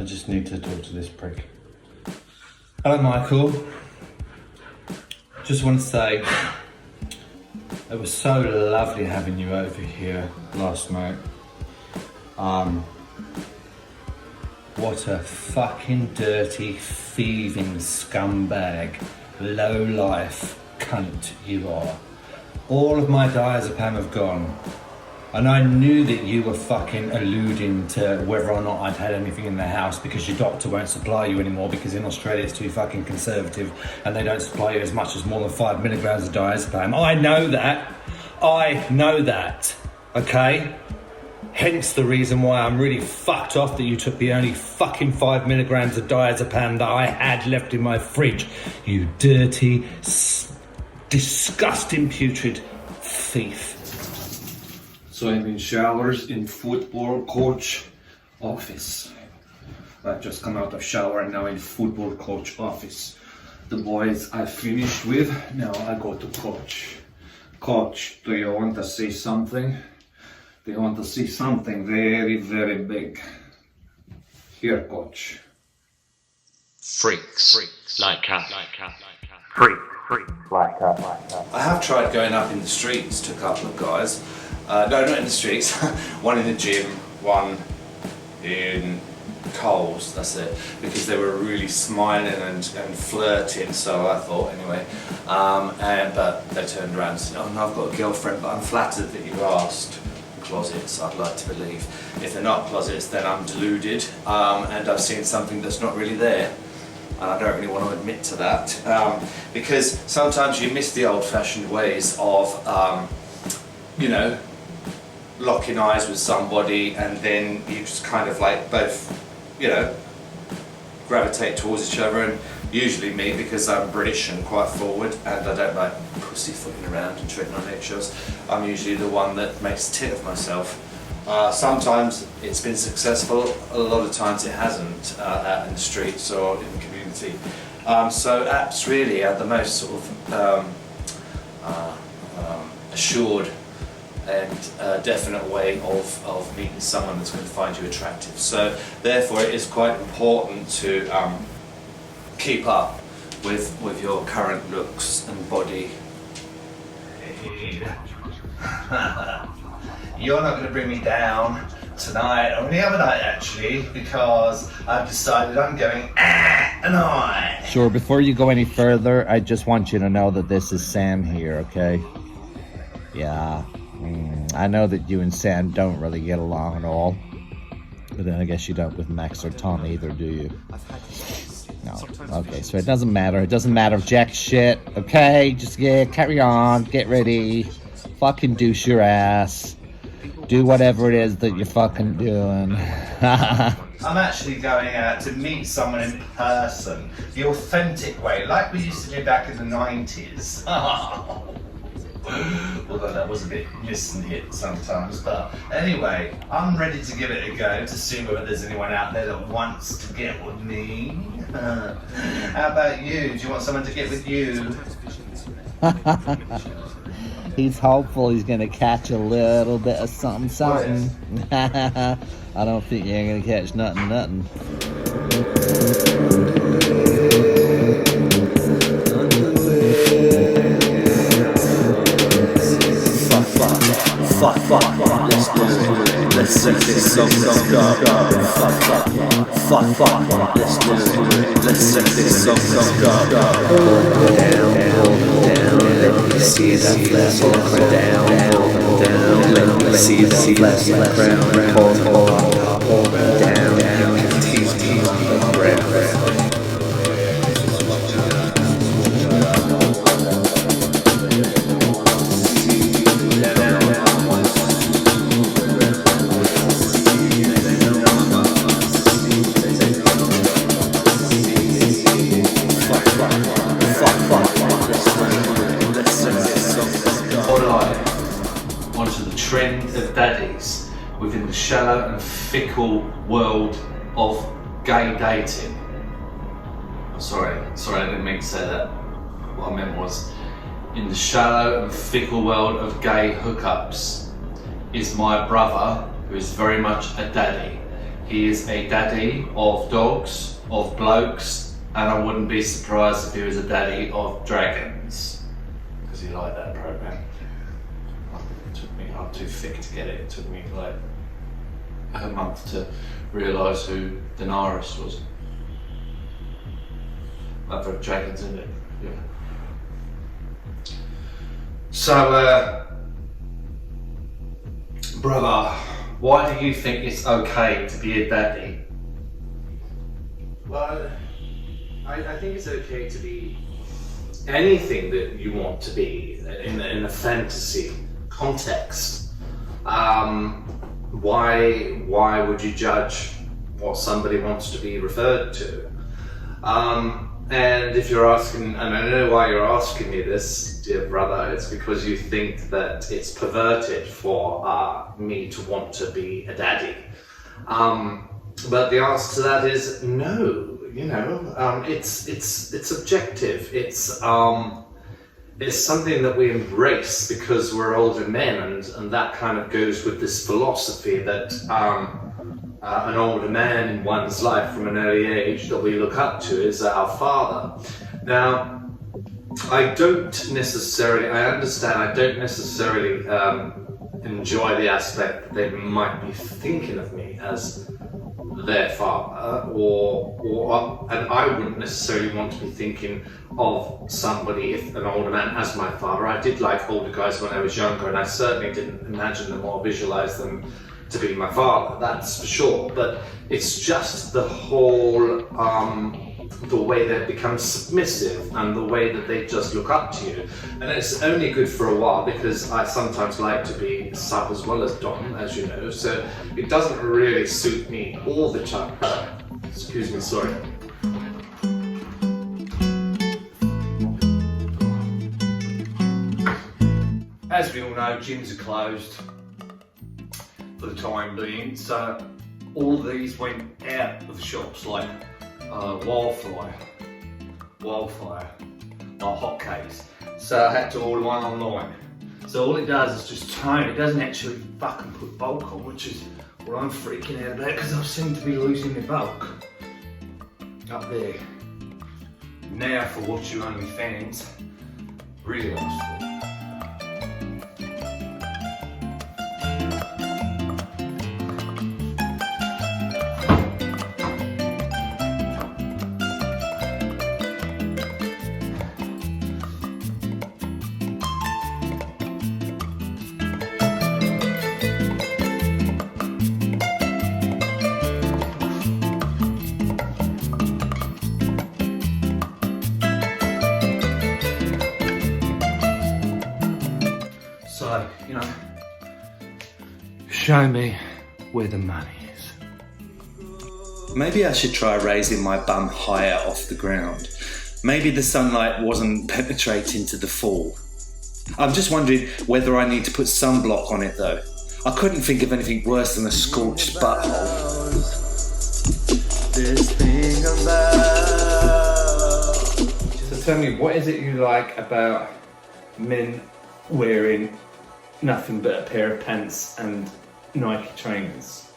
I just need to talk to this prick. Hello, Michael. Just want to say, it was so lovely having you over here last night. What a fucking dirty, thieving scumbag, low-life cunt you are. All of my diazepam have gone. And I knew that you were fucking alluding to whether or not I'd had anything in the house because your doctor won't supply you anymore because in Australia it's too fucking conservative and they don't supply you as much as more than 5 milligrams of diazepam. I know that, okay? Hence the reason why I'm really fucked off that you took the only fucking 5 milligrams of diazepam that I had left in my fridge. You dirty, disgusting, putrid thief. So I'm in showers in football coach office. I've just come out of shower and now in football coach office. The boys I finished with, now I go to coach. Coach, do you want to see something? Do you want to see something very, very big? Here, coach. Freaks like us. Freaks like us. I have tried going up in the streets to a couple of guys. No, not in the streets. One in the gym, one in Coles, that's it. Because they were really smiling and flirting, so I thought anyway. But they turned around and said, oh no, I've got a girlfriend, but I'm flattered that you asked. Closets, I'd like to believe. If they're not closets, then I'm deluded, and I've seen something that's not really there. And I don't really want to admit to that, because sometimes you miss the old-fashioned ways of, you know, locking eyes with somebody and then you just kind of like both, you know, gravitate towards each other. And usually me, because I'm British and quite forward and I don't like pussyfooting around and treading on eggshells, I'm usually the one that makes a tit of myself. Sometimes it's been successful, a lot of times it hasn't, out in the streets or in the community. So apps really are the most sort of assured and definite way of meeting someone that's going to find you attractive. So therefore it is quite important to keep up with your current looks and body. You're not going to bring me down tonight, or any other night actually, because I've decided I'm going tonight. Sure, before you go any further, I just want you to know that this is Sam here, okay? Yeah, I know that you and Sam don't really get along at all. But then I guess you don't with Max or Tom either, do you? No. Okay, so it doesn't matter. It doesn't matter jack shit, okay? Just carry on, get ready. Fucking douche your ass. Do whatever it is that you're fucking doing. I'm actually going to meet someone in person, the authentic way, like we used to do back in the 90s. Although that was a bit miss and hit sometimes, but anyway, I'm ready to give it a go to see whether there's anyone out there that wants to get with me. How about you? Do you want someone to get with you? He's hopeful he's gonna catch a little bit of something. I don't think you ain't gonna catch nothing. Fuck, let's set this song up. Fuck, let's do it. Let's set this song up. Down, let me see that flash down. Let me see that flash crown. Hold down, tease the ground. Onto the trend of daddies within the shallow and fickle world of gay dating. Sorry, I didn't mean to say that. What I meant was, in the shallow and fickle world of gay hookups is my brother, who is very much a daddy. He is a daddy of dogs, of blokes, and I wouldn't be surprised if he was a daddy of dragons. Because he liked that program. It took me, I'm too thick to get it. It took me like a month to realise who Daenerys was. I've got dragons in it, yeah. So, brother, why do you think it's okay to be a daddy? Well, I think it's okay to be anything that you want to be in a fantasy context. Why would you judge what somebody wants to be referred to? And if you're asking, and I know why you're asking me this, dear brother, it's because you think that it's perverted for me to want to be a daddy. But the answer to that is no. You know, it's objective. It's something that we embrace because we're older men, and that kind of goes with this philosophy that an older man in one's life from an early age that we look up to is our father. Now, I don't necessarily enjoy the aspect that they might be thinking of me as their father, and I wouldn't necessarily want to be thinking of somebody, if an older man, as my father. I did like older guys when I was younger, and I certainly didn't imagine them or visualize them to be my father, that's for sure. But it's just the whole, the way they become submissive and the way that they just look up to you. And it's only good for a while, because I sometimes like to be sub as well as dom, as you know, so it doesn't really suit me all the time. Excuse me, sorry. As we all know, gyms are closed for the time being, so all these went out of the shops like wildfire, like hotcakes. So I had to order one online. So all it does is just tone. It doesn't actually fucking put bulk on, which is what I'm freaking out about, because I seem to be losing my bulk up there. Now for Watch You Only fans, really lost it. So, you know, show me where the money is. Maybe I should try raising my bum higher off the ground. Maybe the sunlight wasn't penetrating to the fall. I'm just wondering whether I need to put sunblock on it though. I couldn't think of anything worse than a scorched butthole. This thing about. So tell me, what is it you like about men wearing nothing but a pair of pants and Nike trainers?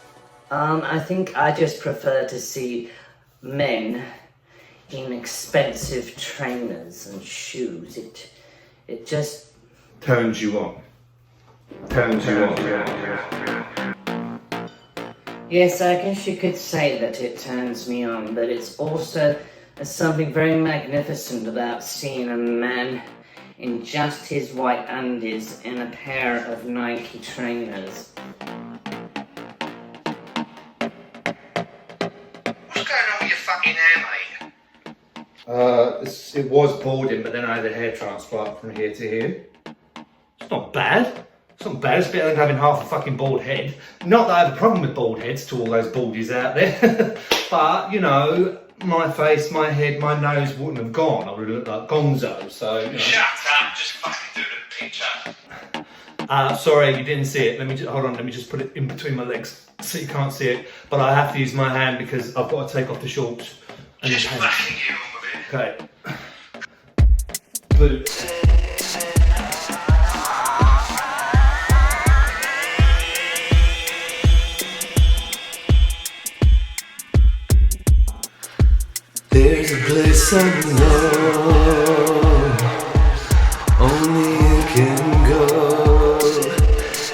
I think I just prefer to see men in expensive trainers and shoes. It just Turns you on. Yes, I guess you could say that it turns me on, but it's also there's something very magnificent about seeing a man in just his white undies and a pair of Nike trainers. What's going on with your fucking hair, mate? It was balding, but then I had a hair transplant from here to here. It's not bad. It's not bad. It's better than having half a fucking bald head. Not that I have a problem with bald heads to all those baldies out there. But, you know, my face, my head, my nose wouldn't have gone. I would have looked like Gonzo, so, you know. Shut up, just fucking do the picture. Sorry, you didn't see it. Hold on, let me just put it in between my legs so you can't see it. But I have to use my hand because I've got to take off the shorts. And Just the pants. fucking get on with it. Okay. Boots. There's a place I know only you can go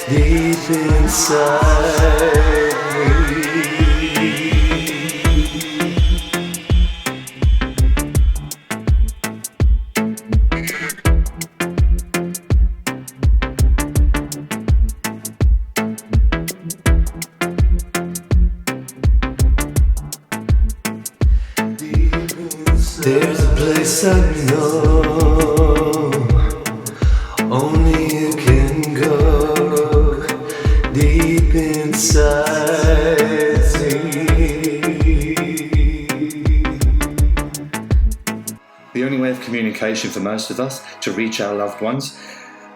deep inside me. There's a place I know only you can go deep inside me. The only way of communication for most of us to reach our loved ones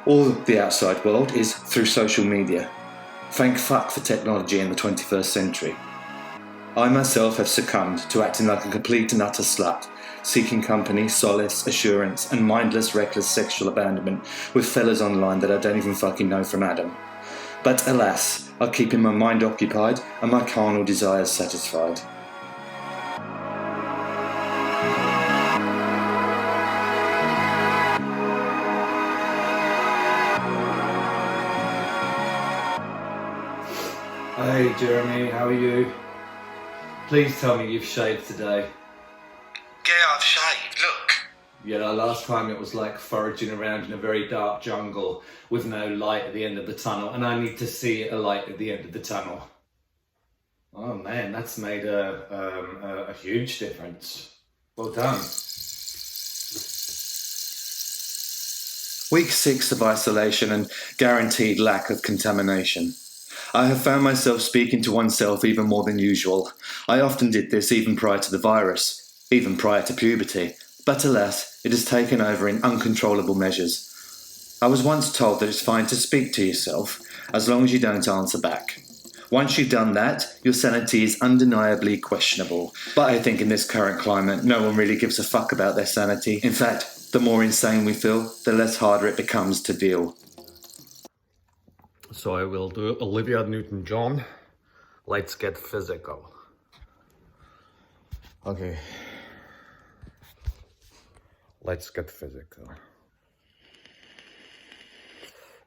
or the outside world is through social media. Thank fuck for technology in the 21st century. I myself have succumbed to acting like a complete and utter slut, seeking company, solace, assurance, and mindless, reckless sexual abandonment with fellas online that I don't even fucking know from Adam. But alas, I'm keeping my mind occupied and my carnal desires satisfied. Hey Jeremy, how are you? Please tell me you've shaved today. Yeah, I've shaved, look. Yeah, last time it was like foraging around in a very dark jungle with no light at the end of the tunnel, and I need to see a light at the end of the tunnel. Oh man, that's made a huge difference. Well done. Week 6 of isolation and guaranteed lack of contamination. I have found myself speaking to oneself even more than usual. I often did this even prior to the virus, even prior to puberty, but alas, it has taken over in uncontrollable measures. I was once told that it's fine to speak to yourself, as long as you don't answer back. Once you've done that, your sanity is undeniably questionable. But I think in this current climate, no one really gives a fuck about their sanity. In fact, the more insane we feel, the less harder it becomes to deal. So I will do Olivia Newton-John. Let's get physical. Okay. Let's get physical.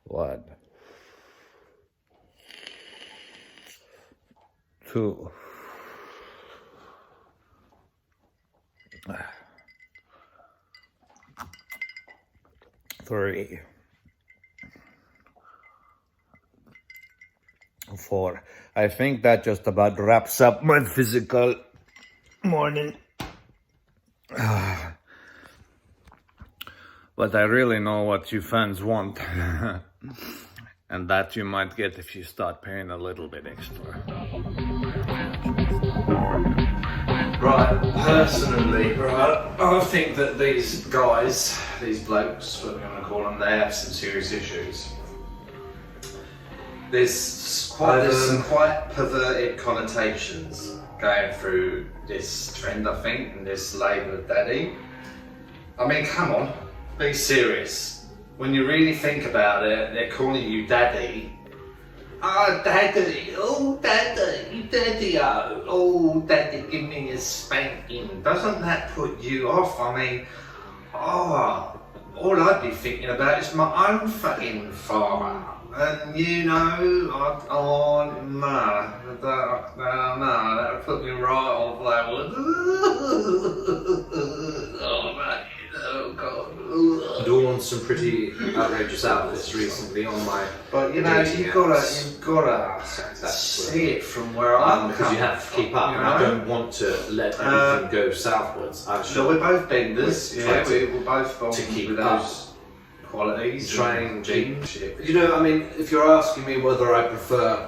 1, 2, 3, 4. I think that just about wraps up my physical morning. But I really know what you fans want. And that you might get if you start paying a little bit extra. Right, personally, I think that these guys, these blokes, what we're going to call them, they have some serious issues. There's some quite perverted connotations going through this trend, I think, and this label of daddy. I mean, come on, be serious. When you really think about it, they're calling you daddy. Oh, daddy, oh, daddy, give me a spanking. Doesn't that put you off? I mean, all I'd be thinking about is my own fucking father. And you know, that would put me right off that one. Oh man, oh god. I do want some pretty outrageous outfits recently on my. But you know, you've gotta see it from where I'm because you have to keep up. You know? I don't want to let everything go southwards. So we're both benders. Yeah, we're both born to keep with those qualities, train, jeans. You know, I mean, if you're asking me whether I prefer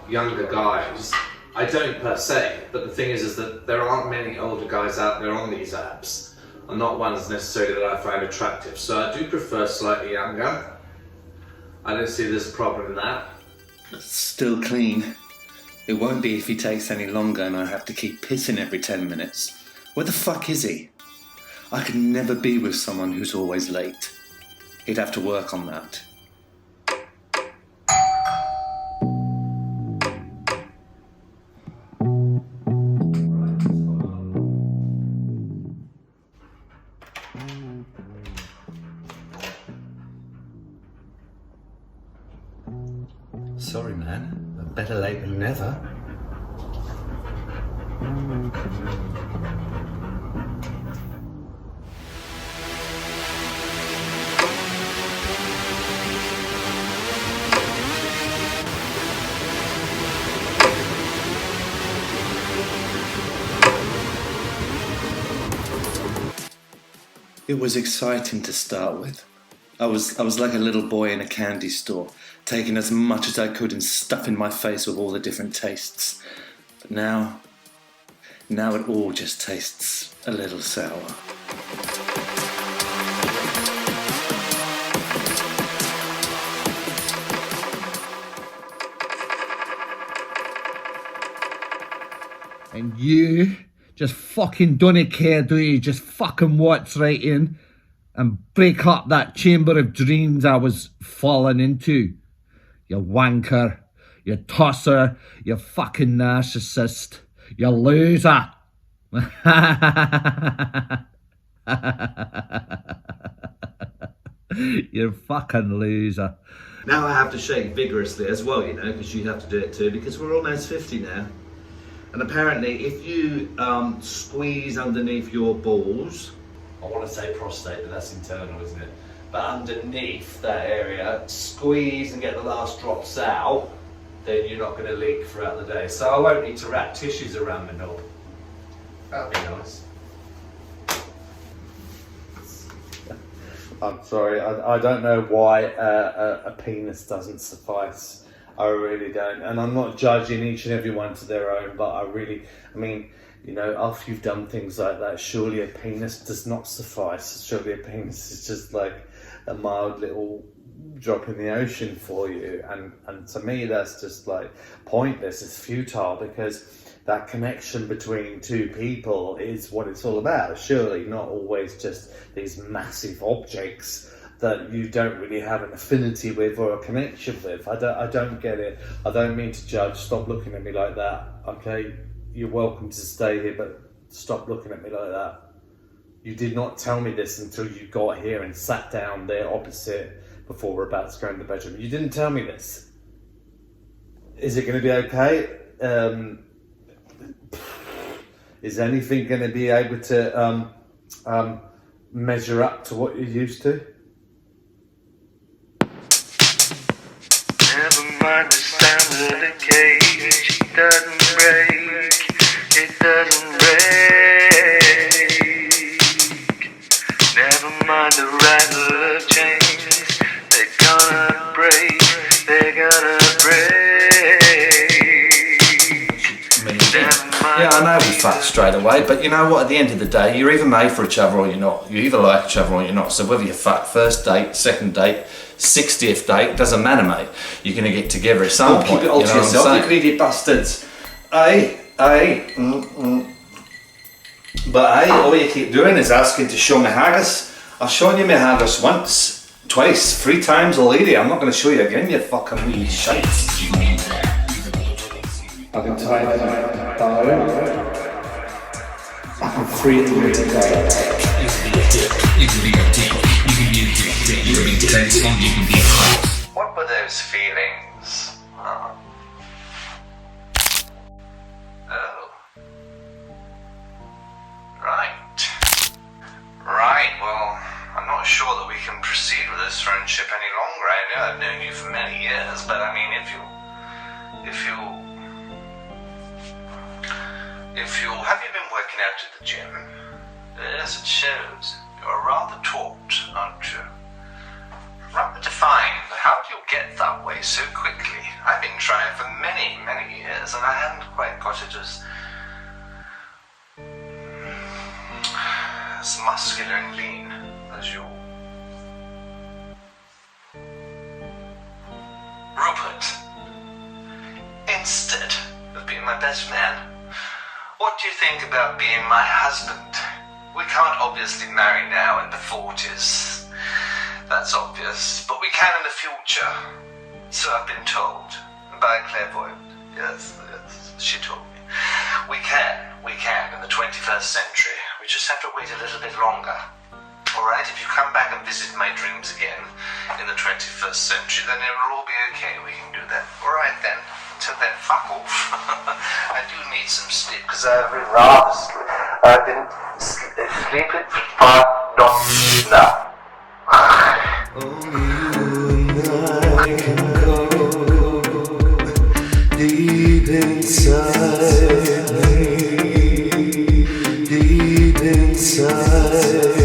younger guys, I don't per se, but the thing is that there aren't many older guys out there on these apps, and not ones necessarily that I find attractive, so I do prefer slightly younger. I don't see there's a problem in that. Still clean. It won't be if he takes any longer and I have to keep pissing every 10 minutes. Where the fuck is he? I could never be with someone who's always late. He'd have to work on that. Better late than never. It was exciting to start with. I was like a little boy in a candy store, taking as much as I could and stuffing my face with all the different tastes. But now it all just tastes a little sour. And you just fucking don't care, do you? Just fucking waltz right in and break up that chamber of dreams I was falling into. You wanker, you tosser, you fucking narcissist, you loser. You're a fucking loser. Now I have to shake vigorously as well, you know, because you have to do it too, because we're almost 50 now. And apparently, if you squeeze underneath your balls, I want to say prostate, but that's internal, isn't it? But underneath that area, squeeze and get the last drops out, then you're not going to leak throughout the day. So I won't need to wrap tissues around my knob. That'd be nice. I'm sorry, I don't know why a penis doesn't suffice. I really don't. And I'm not judging each and every one to their own, but I mean, you know, after you've done things like that, surely a penis does not suffice. Surely a penis is just like a mild little drop in the ocean for you. And to me, that's just like pointless. It's futile, because that connection between two people is what it's all about. Surely not always just these massive objects that you don't really have an affinity with or a connection with. I don't get it. I don't mean to judge. Stop looking at me like that, okay? You're welcome to stay here, but stop looking at me like that. You did not tell me this until you got here and sat down there opposite before we're about to go in the bedroom. You didn't tell me this. Is it going to be okay? Is anything going to be able to measure up to what you're used to? Never mind the sound of the cage, it doesn't break, it doesn't break. Never mind the rattle of chains, they're gonna break, they're gonna break. Yeah, I know we fucked straight away, but you know what, at the end of the day, you're either made for each other or you're not. You either like each other or you're not. So whether you fuck first date, second date, 60th date, doesn't matter, mate. You're going to get together at some point. Keep it all to yourself, you greedy bastards. But all you keep doing is asking to show me haggis. I've shown you my haggis once, twice, 3 times already. I'm not going to show you again, you fucking wee shite. I can tie it down. I can free it to go. What were those feelings? Oh. Right, well, I'm not sure that we can proceed with this friendship any longer. I know I've known you for many years, but I mean, if you have you been working out at the gym? Yes, it shows. You're rather taut, aren't you? Rather defined. How do you get that way so quickly? I've been trying for many, many years, and I haven't quite got it as muscular and lean as you. Rupert, instead of being my best man, what do you think about being my husband? We can't obviously marry now in the 40s. That's obvious, but we can in the future. So I've been told by a clairvoyant. Yes, she told me. We can in the 21st century. We just have to wait a little bit longer. Alright, if you come back and visit my dreams again in the 21st century, then it will all be okay. We can do that. Alright then. till then fuck off. I do need some sleep because I've been rather I've been sleeping for 5 days now. Deep inside me, deep inside